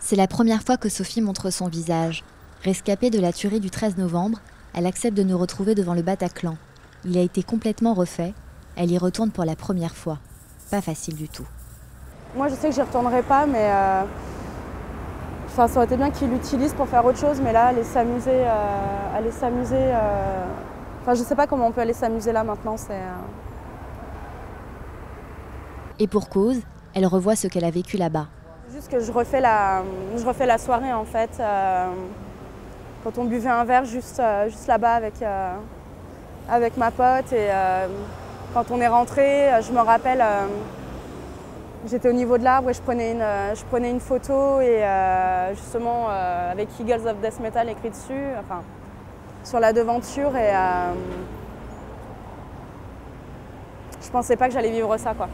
C'est la première fois que Sophie montre son visage. Rescapée de la tuerie du 13 novembre, elle accepte de nous retrouver devant le Bataclan. Il a été complètement refait. Elle y retourne pour la première fois. Pas facile du tout. Moi, je sais que j'y retournerai pas, mais ça aurait été bien qu'il l'utilise pour faire autre chose. Mais là, aller s'amuser, je sais pas comment on peut aller s'amuser là maintenant. Et pour cause, elle revoit ce qu'elle a vécu là-bas. Juste que je refais la soirée en fait. Quand on buvait un verre juste là-bas avec ma pote et quand on est rentré, je me rappelle, j'étais au niveau de l'arbre et je prenais une photo et justement avec Eagles of Death Metal écrit dessus, enfin sur la devanture et je pensais pas que j'allais vivre ça quoi.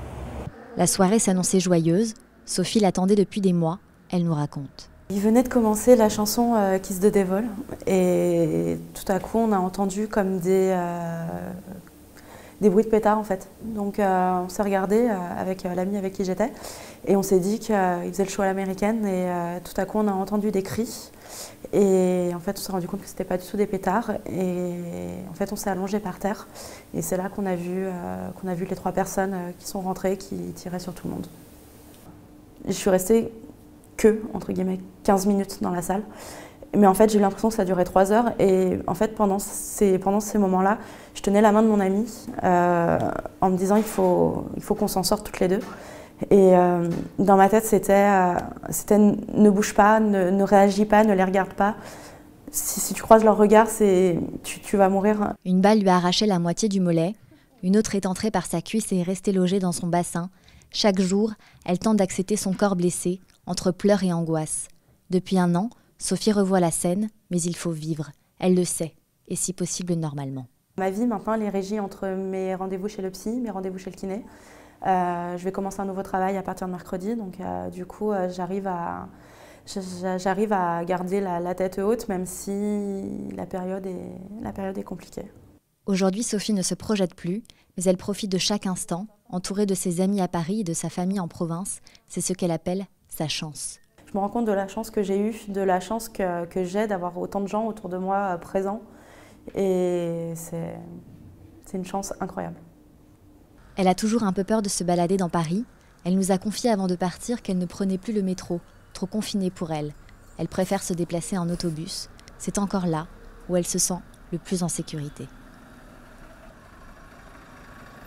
La soirée s'annonçait joyeuse. Sophie l'attendait depuis des mois, elle nous raconte. Il venait de commencer la chanson Kiss the Devil et tout à coup on a entendu comme des bruits de pétards en fait. Donc on s'est regardé avec l'ami avec qui j'étais et on s'est dit qu'il faisait le show à l'américaine et tout à coup on a entendu des cris et en fait on s'est rendu compte que c'était pas du tout des pétards et en fait on s'est allongé par terre et c'est là qu'on a vu les 3 personnes qui sont rentrées qui tiraient sur tout le monde. Je suis restée entre guillemets, 15 minutes dans la salle. Mais en fait, j'ai eu l'impression que ça durait 3 heures. Et en fait, pendant ces moments-là, je tenais la main de mon amie en me disant il faut qu'on s'en sorte toutes les deux. Et dans ma tête, c'était ne bouge pas, ne réagis pas, ne les regarde pas. Si tu croises leur regard, tu vas mourir. Une balle lui a arraché la moitié du mollet. Une autre est entrée par sa cuisse et est restée logée dans son bassin. Chaque jour, elle tente d'accepter son corps blessé, entre pleurs et angoisse. Depuis 1 an, Sophie revoit la scène, mais il faut vivre. Elle le sait, et si possible normalement. Ma vie maintenant, elle est régie entre mes rendez-vous chez le psy, mes rendez-vous chez le kiné. Je vais commencer un nouveau travail à partir de mercredi, donc du coup, j'arrive à garder la tête haute, même si la période est compliquée. Aujourd'hui, Sophie ne se projette plus, mais elle profite de chaque instant, entourée de ses amis à Paris et de sa famille en province. C'est ce qu'elle appelle sa chance. Je me rends compte de la chance que j'ai eue, de la chance que j'ai d'avoir autant de gens autour de moi présents. Et c'est une chance incroyable. Elle a toujours un peu peur de se balader dans Paris. Elle nous a confié avant de partir qu'elle ne prenait plus le métro, trop confiné pour elle. Elle préfère se déplacer en autobus. C'est encore là où elle se sent le plus en sécurité.